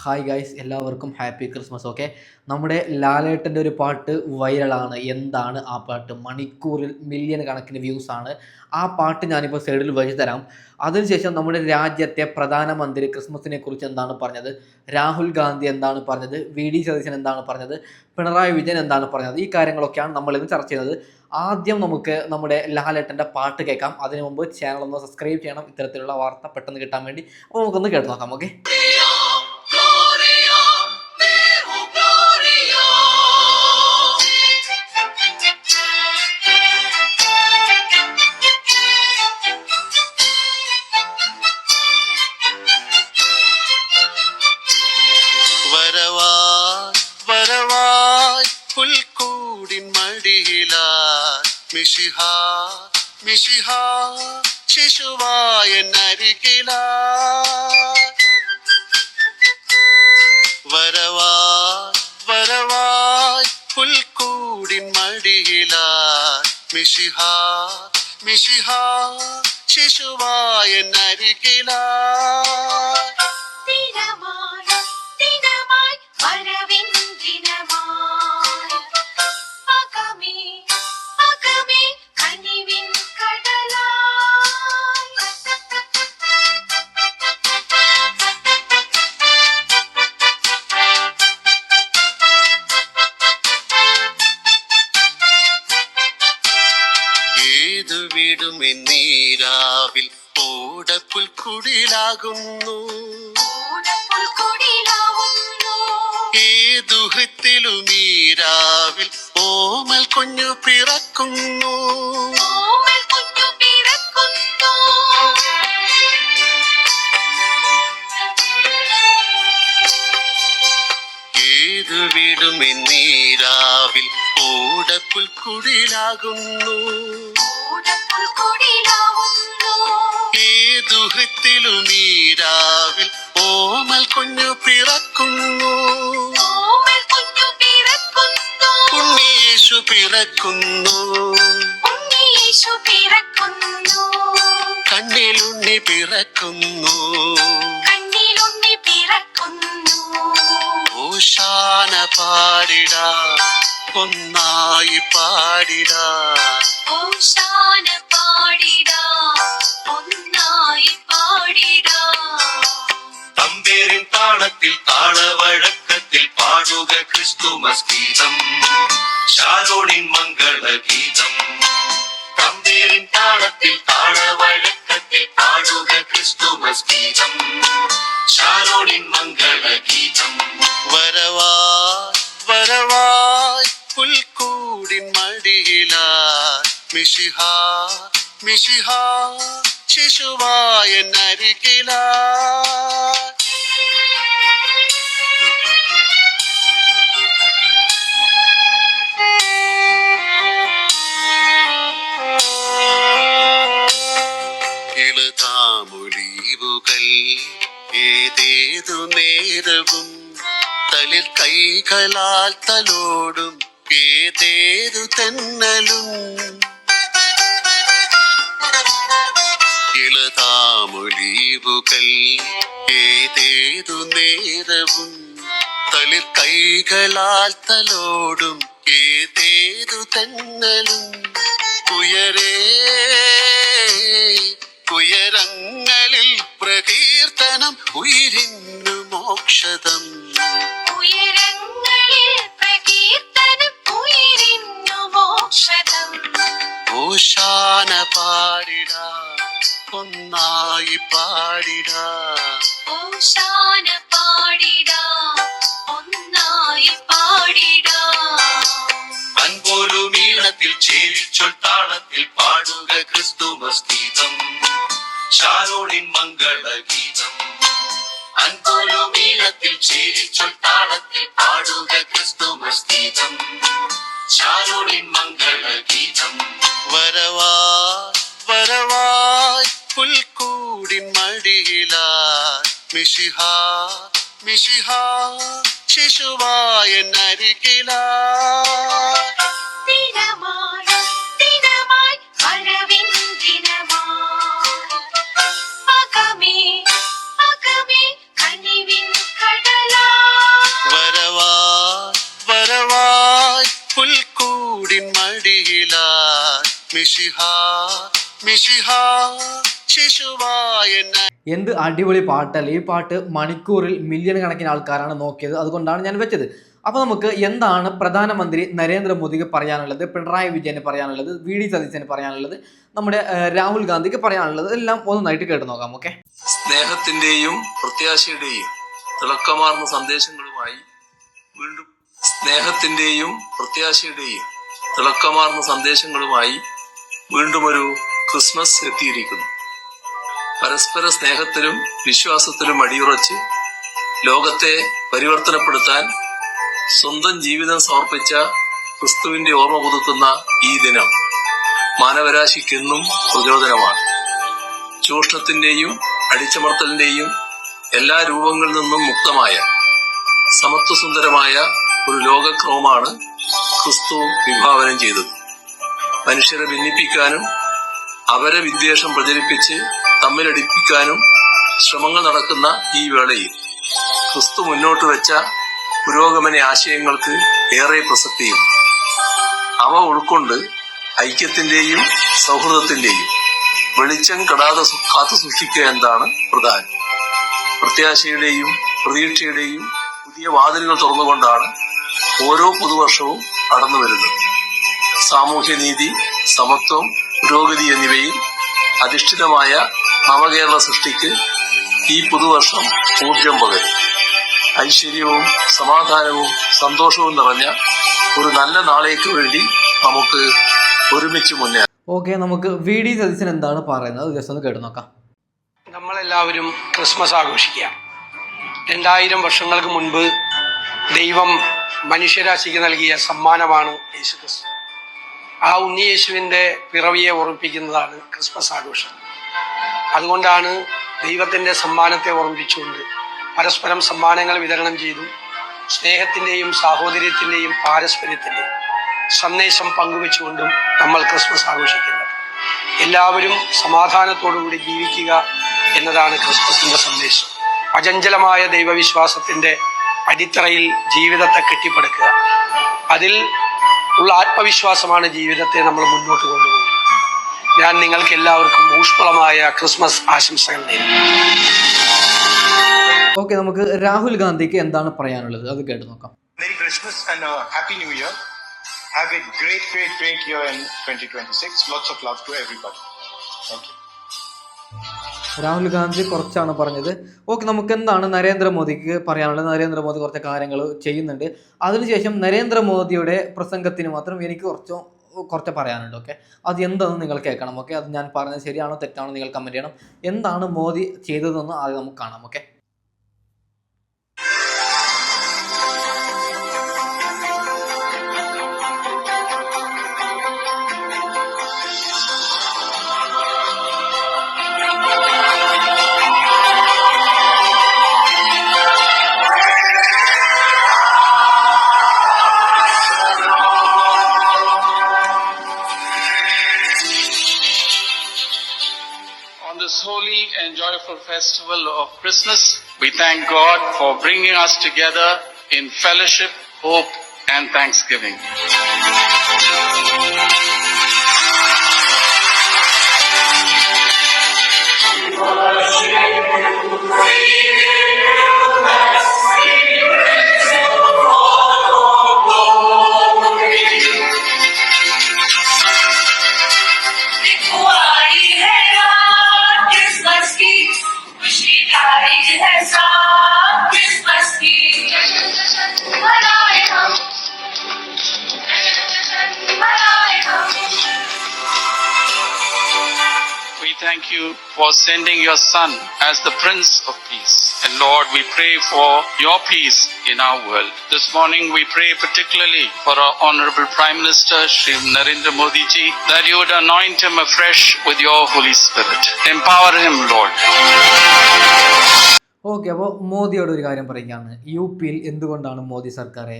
Hi guys, എല്ലാവർക്കും happy Christmas. Okay, നമ്മുടെ ലാലേട്ടൻ്റെ ഒരു പാട്ട് വൈറലാണ്. എന്താണ് ആ പാട്ട്? മണിക്കൂറിൽ മില്യൺ കണക്കിന് വ്യൂസ് ആണ് ആ പാട്ട്. ഞാനിപ്പോൾ സൈഡിൽ വെച്ച് തരാം. അതിനുശേഷം നമ്മുടെ രാജ്യത്തെ പ്രധാനമന്ത്രി ക്രിസ്മസിനെ കുറിച്ച് എന്താണ് പറഞ്ഞത്, രാഹുൽ ഗാന്ധി എന്താണ് പറഞ്ഞത്, VD സതീശൻ എന്താണ് പറഞ്ഞത്, പിണറായി വിജയൻ എന്താണ് പറഞ്ഞത്, ഈ കാര്യങ്ങളൊക്കെയാണ് നമ്മളിന്ന് ചർച്ച ചെയ്യുന്നത്. ആദ്യം നമുക്ക് നമ്മുടെ ലാലേട്ടൻ്റെ പാട്ട് കേൾക്കാം. അതിനു മുമ്പ് ചാനൽ ഒന്ന് സബ്സ്ക്രൈബ് ചെയ്യണം, ഇത്തരത്തിലുള്ള വാർത്ത പെട്ടെന്ന് കിട്ടാൻ വേണ്ടി. അപ്പോൾ നമുക്കൊന്ന് കേട്ട് നോക്കാം. ഓക്കെ, പുൽക്കൂടിൻ മടിയിലായി മിശിഹാ മിശിഹാ ശിശുവായ നരികിലായി വരവായി പുൽക്കൂടിൻ മടിയിലായി മിശിഹാ മിശിഹാ ശിശുവായ നരികിലായി നീരാവിൽ ഓടപ്പുൽക്കുടിലാകുന്നു, ഏതു ഹൃത്തിലും നീരാവിൽ ഓമൽ കുഞ്ഞു പിറക്കുന്നു. ഏതു വീടും നീരാവിൽ ഓടപ്പുൽക്കുടിലാകുന്നു, ഏതു ഹൃത്തിലും നീരാവിൽ ഓമൽ കുഞ്ഞു പിറക്കുന്നു. ഉണ്ണിയേശു പിറക്കുന്നു, കണ്ണിലുണ്ണി പിറക്കുന്നു, ഓശാന പാടിടാ ഒന്നായി പാടിടാ, ഓശാന പാടിടാ ഒന്നായി പാടിടാ. തമ്പേരിൻ താളത്തിൽ താളവഴക്കത്തിൽ പാടുക ക്രിസ്തുമസ് ഗീതം, ശാരോണിൻ മംഗളഗീതം. തമ്പേരിൻ താളത്തിൽ താളവഴക്കത്തിൽ പാടുക ക്രിസ്തുമസ് ഗീതം, ശാരോണിൻ മംഗളഗീതം. വരവായി പുൽക്കൂടിൻ മടിയിലായി മിശിഹാ മിശിഹാ ശിശുവായ നരികിലായി. ഇളതാമൊലീവുകൾ ഏതേതു നേരവും തളിർ കൈകളാൽ തലോടും ഏതേതു തെന്നലും. ഇളതാമൊലീവുകൾ ഏതേതു നേരവും തളിർ കൈകളാൽ തലോടും ഏതേതു തെന്നലും. ഉയരങ്ങളിൽ പ്രകീർത്തനം ഉയിരിന്നു മോക്ഷതം, ഓശാന പാടിടാ ഒന്നായി പാടിടാ, ഓശാന പാടിടാ ഒന്നായി പാടിടാ. അൻപോലും ഈണത്തിൽ ചേരിച്ചൊൽ താളത്തിൽ പാടുക ക്രിസ്തുമസ് ഗീതം, ശാരോണിൻ മംഗളഗീതം. അൻപോലും ഈണത്തിൽ ചേരിച്ചൊൽ താളത്തിൽ പാടുക ക്രിസ്തുമസ് ഗീതം, ശാരോണിൻ മംഗളഗീതം. വരവായി പുൽക്കൂടിൻ മടിയിലായി മിശിഹാ മിശിഹാ ശിശുവായ നരികിലായി. അകമേ കനിവിൻ കടലാ പുൽക്കൂടിൻ മടിയിലായി മിശിഹാ മിശിഹാ ശിശുവായ എന്ത് അടിപൊളി പാട്ടല്ലേ. ഈ പാട്ട് മണിക്കൂറിൽ മില്യൺ കണക്കിന് ആൾക്കാരാണ് നോക്കിയത്. അതുകൊണ്ടാണ് ഞാൻ വെച്ചത്. അപ്പോൾ നമുക്ക് എന്താണ് പ്രധാനമന്ത്രി നരേന്ദ്രമോദിക്ക് പറയാനുള്ളത്, പിണറായി വിജയന് പറയാനുള്ളത്, വി.ഡി. സതീശന് പറയാനുള്ളത്, നമ്മുടെ രാഹുൽ ഗാന്ധിക്ക് പറയാനുള്ളത് എല്ലാം ഒന്നായിട്ട് കേട്ട് നോക്കാം. ഓക്കെ. സ്നേഹത്തിന്റെയും പ്രത്യാശയുടെയും തിളക്കമാർന്ന സന്ദേശങ്ങളുമായി വീണ്ടും ഒരു ക്രിസ്മസ് എത്തിയിരിക്കുന്നു. പരസ്പര സ്നേഹത്തിലും വിശ്വാസത്തിലും അടിയുറച്ച് ലോകത്തെ പരിവർത്തനപ്പെടുത്താൻ സ്വന്തം ജീവിതം സമർപ്പിച്ച ക്രിസ്തുവിന്റെ ഓർമ്മ പുതുക്കുന്ന ഈ ദിനം മാനവരാശിക്കെന്നും പ്രചോദനമാണ്. ചൂഷണത്തിന്റെയും അടിച്ചമർത്തലിന്റെയും എല്ലാ രൂപങ്ങളിൽ നിന്നും മുക്തമായ സമത്വസുന്ദരമായ ഒരു ലോകക്രമമാണ് ക്രിസ്തു വിഭാവനം ചെയ്തത്. മനുഷ്യരെ ഭിന്നിപ്പിക്കാനും അവരെ വിദ്വേഷം പ്രചരിപ്പിച്ച് തമ്മിലടിപ്പിക്കാനും ശ്രമങ്ങൾ നടക്കുന്ന ഈ വേളയിൽ ക്രിസ്തു മുന്നോട്ട് വെച്ച പുരോഗമന ആശയങ്ങൾക്ക് ഏറെ പ്രസക്തിയുണ്ട്. അവ ഉൾക്കൊണ്ട് ഐക്യത്തിന്റെയും സൗഹൃദത്തിന്റെയും വെളിച്ചം കെടാതെ കാത്തു സൂക്ഷിക്കുക എന്നതാണ് പ്രധാനം. പ്രത്യാശയുടെയും പ്രതീക്ഷയുടെയും പുതിയ വാതിലുകൾ തുറന്നുകൊണ്ടാണ് ഓരോ പുതുവർഷവും കടന്നു വരുന്നത്. സാമൂഹ്യനീതി, സമത്വം, പുരോഗതി എന്നിവയിൽ അധിഷ്ഠിതമായ നവകേരള സൃഷ്ടിക്ക് ഈ പുതുവർഷം ഊർജം പകരും. ഐശ്വര്യവും സമാധാനവും സന്തോഷവും നിറഞ്ഞ ഒരു നല്ല നാളേക്ക് വേണ്ടി നമുക്ക് ഒരുമിച്ച് മുന്നേറാം. ഓക്കെ, നമുക്ക് വി.ഡി. സതീശൻ എന്താണ് പറയുന്നത് ജസ്റ്റ് ഒന്ന് കേട്ട് നോക്കാം. നമ്മളെല്ലാവരും ക്രിസ്മസ് ആഘോഷിക്കുക. 2000 വർഷങ്ങൾക്ക് മുൻപ് ദൈവം മനുഷ്യരാശിക്ക് നൽകിയ സമ്മാനമാണ് യേശുക്രിസ്തു. ആ ഉണ്ണിയേശുവിൻ്റെ പിറവിയെ ഓർമ്മിപ്പിക്കുന്നതാണ് ക്രിസ്മസ് ആഘോഷം. അതുകൊണ്ടാണ് ദൈവത്തിൻ്റെ സമ്മാനത്തെ ഓർമ്മിപ്പിച്ചുകൊണ്ട് പരസ്പരം സമ്മാനങ്ങൾ വിതരണം ചെയ്തു സ്നേഹത്തിൻ്റെയും സാഹോദര്യത്തിൻ്റെയും പാരസ്പര്യത്തിൻ്റെയും സന്ദേശം പങ്കുവെച്ചുകൊണ്ടും നമ്മൾ ക്രിസ്മസ് ആഘോഷിക്കുന്നത്. എല്ലാവരും സമാധാനത്തോടുകൂടി ജീവിക്കുക എന്നതാണ് ക്രിസ്മസിന്റെ സന്ദേശം. അചഞ്ചലമായ ദൈവവിശ്വാസത്തിന്റെ അടിത്തറയിൽ ജീവിതത്തെ കെട്ടിപ്പടുക്കുക, അതിൽ ഉള്ള ആത്മവിശ്വാസമാണ് ജീവിതത്തെ നമ്മൾ മുന്നോട്ട് കൊണ്ടുപോകുന്നത്. ഞാൻ നിങ്ങൾക്ക് എല്ലാവർക്കും ഊഷ്മളമായ ക്രിസ്മസ് ആശംസകൾ നേരുന്നു. ഓക്കെ, നമുക്ക് രാഹുൽ ഗാന്ധിക്ക് എന്താണ് പറയാനുള്ളത് അത് കേട്ട് നോക്കാം. Merry Christmas and Happy New Year. Have a great year in 2026. Lots of love to everybody. Thank you. Rahul Gandhi കുറച്ചാണ് പറഞ്ഞത്. ഓക്കെ, നമുക്ക് എന്താണ് നരേന്ദ്രമോദിക്ക് പറയാനുള്ളത്? നരേന്ദ്രമോദി കുറച്ച് കാര്യങ്ങൾ ചെയ്യുന്നുണ്ട്. അതിനുശേഷം നരേന്ദ്രമോദിയുടെ പ്രസംഗത്തിന് മാത്രം എനിക്ക് കുറച്ച് പറയാനുണ്ട്. ഓക്കെ, അത് എന്താണെന്ന് നിങ്ങൾ കേൾക്കണം. ഓക്കെ, അത് ഞാൻ പറഞ്ഞത് ശരിയാണോ തെറ്റാണോ നിങ്ങൾ കമൻറ്റ് ചെയ്യണം. എന്താണ് മോദി ചെയ്തതെന്ന് ആദ്യം നമുക്ക് കാണാം. Okay. This holy and joyful festival of Christmas, we thank God for bringing us together in fellowship, hope, and thanksgiving. We thank you for sending your Son as the Prince of Peace. And Lord, we pray for your peace in our world. This morning we pray particularly for our Honorable Prime Minister, Shri Narendra Modi ji, that you would anoint him afresh with your Holy Spirit. Empower him, Lord. Okay, അപ്പോൾ മോദിയോട് ഒരു കാര്യം പറയുകയാണ്. യു.പിയിൽ എന്തുകൊണ്ടാണ് മോദി സർക്കാരെ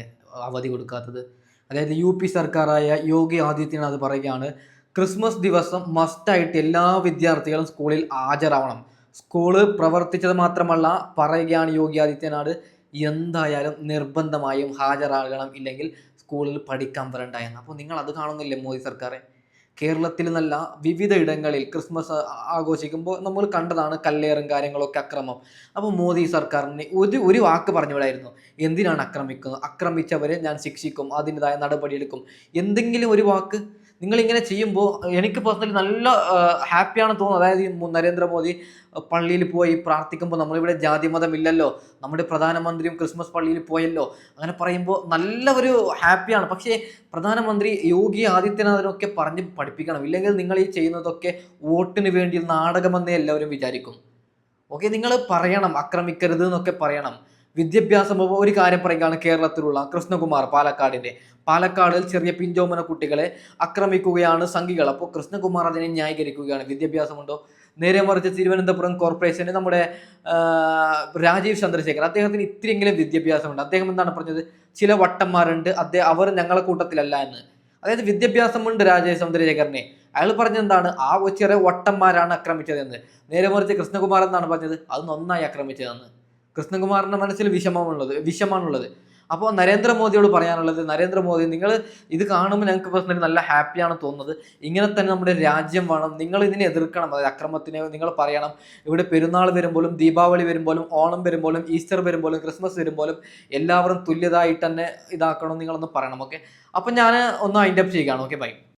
അവധി കൊടുക്കാത്തത്? അതായത് UP സർക്കാരായ Yogi Adityanath പറയുകയാണ്, Christmas ദിവസം മസ്റ്റായിട്ട് എല്ലാ വിദ്യാർത്ഥികളും സ്കൂളിൽ ഹാജരാവണം. സ്കൂള് പ്രവർത്തിച്ചത് മാത്രമല്ല പറയുകയാണ് യോഗി ആദിത്യനാഥ്, എന്തായാലും നിർബന്ധമായും ഹാജരാകണം, ഇല്ലെങ്കിൽ സ്കൂളിൽ പഠിക്കാൻ വരണ്ട എന്ന്. അപ്പോൾ നിങ്ങൾ അത് കാണുന്നില്ലേ മോദി സർക്കാരെ? കേരളത്തിൽ നല്ല വിവിധ ഇടങ്ങളിൽ ക്രിസ്മസ് ആഘോഷിക്കുമ്പോൾ നമ്മൾ കണ്ടതാണ് കല്ലേറും കാര്യങ്ങളൊക്കെ, അക്രമം. അപ്പോൾ മോദി സർക്കാരിന് ഒരു വാക്ക് പറഞ്ഞുവിടായിരുന്നു, എന്തിനാണ് ആക്രമിക്കുന്നത്, ആക്രമിച്ചവരെ ഞാൻ ശിക്ഷിക്കും, അതിൻ്റെതായ നടപടിയെടുക്കും, എന്തെങ്കിലും ഒരു വാക്ക്. നിങ്ങളിങ്ങനെ ചെയ്യുമ്പോൾ എനിക്ക് പേഴ്സണലി നല്ല ഹാപ്പിയാണ് തോന്നുന്നത്. അതായത് ഈ നരേന്ദ്രമോദി പള്ളിയിൽ പോയി പ്രാർത്ഥിക്കുമ്പോൾ, നമ്മളിവിടെ ജാതി മതം ഇല്ലല്ലോ, നമ്മുടെ പ്രധാനമന്ത്രിയും ക്രിസ്മസ് പള്ളിയിൽ പോയല്ലോ, അങ്ങനെ പറയുമ്പോൾ നല്ല ഒരു ഹാപ്പിയാണ്. പക്ഷേ പ്രധാനമന്ത്രി യോഗി ആദിത്യനാഥിനൊക്കെ പറഞ്ഞ് പഠിപ്പിക്കണം, ഇല്ലെങ്കിൽ നിങ്ങൾ ഈ ചെയ്യുന്നതൊക്കെ വോട്ടിന് വേണ്ടി നാടകമെന്നേ എല്ലാവരും വിചാരിക്കും. ഓക്കെ, നിങ്ങൾ പറയണം ആക്രമിക്കരുത് എന്നൊക്കെ പറയണം. വിദ്യാഭ്യാസം ഒരു കാര്യം പറയുകയാണ്, കേരളത്തിലുള്ള കൃഷ്ണകുമാർ പാലക്കാടിൽ ചെറിയ പിഞ്ചോമന കുട്ടികളെ ആക്രമിക്കുകയാണ് സംഘികൾ. അപ്പോൾ കൃഷ്ണകുമാർ അതിനെ ന്യായീകരിക്കുകയാണ്, വിദ്യാഭ്യാസമുണ്ടോ? നേരെ മറിച്ച് തിരുവനന്തപുരം കോർപ്പറേഷന് നമ്മുടെ രാജീവ് ചന്ദ്രശേഖർ, അദ്ദേഹത്തിന് ഇത്തിരിയെങ്കിലും വിദ്യാഭ്യാസമുണ്ട്. അദ്ദേഹം എന്താണ് പറഞ്ഞത്? ചില വട്ടന്മാരുണ്ട്, അവർ ഞങ്ങളെ കൂട്ടത്തിലല്ല എന്ന്. അതായത് വിദ്യാഭ്യാസമുണ്ട് രാജീവ് ചന്ദ്രശേഖറിനെ. അയാൾ പറഞ്ഞെന്താണ്? ആ ചെറിയ വട്ടന്മാരാണ് ആക്രമിച്ചതെന്ന്. നേരെ മറിച്ച് കൃഷ്ണകുമാർ എന്താണ് പറഞ്ഞത്? അത് നന്നായി ആക്രമിച്ചതെന്ന്. കൃഷ്ണകുമാറിന്റെ മനസ്സിൽ വിഷമാണുള്ളത്. അപ്പോൾ നരേന്ദ്രമോദിയോട് പറയാനുള്ളത്, നരേന്ദ്രമോദി, നിങ്ങൾ ഇത് കാണുമ്പോൾ ഞങ്ങൾക്ക് പേഴ്സണലി നല്ല ഹാപ്പിയാണ് തോന്നുന്നത്. ഇങ്ങനെ തന്നെ നമ്മുടെ രാജ്യം വേണം. നിങ്ങൾ ഇതിനെ എതിർക്കണം, അതായത് അക്രമത്തിനെ നിങ്ങൾ പറയണം. ഇവിടെ പെരുന്നാൾ വരുമ്പോഴും, ദീപാവലി വരുമ്പോഴും, ഓണം വരുമ്പോഴും, ഈസ്റ്റർ വരുമ്പോഴും, ക്രിസ്മസ് വരുമ്പോഴും എല്ലാവരും തുല്യതായിട്ട് തന്നെ ഇതാക്കണം, നിങ്ങളൊന്ന് പറയണം. ഓക്കെ, അപ്പം ഞാൻ ഒന്ന് വൈൻഡ് അപ്പ് ചെയ്യുകയാണ്. Okay, by.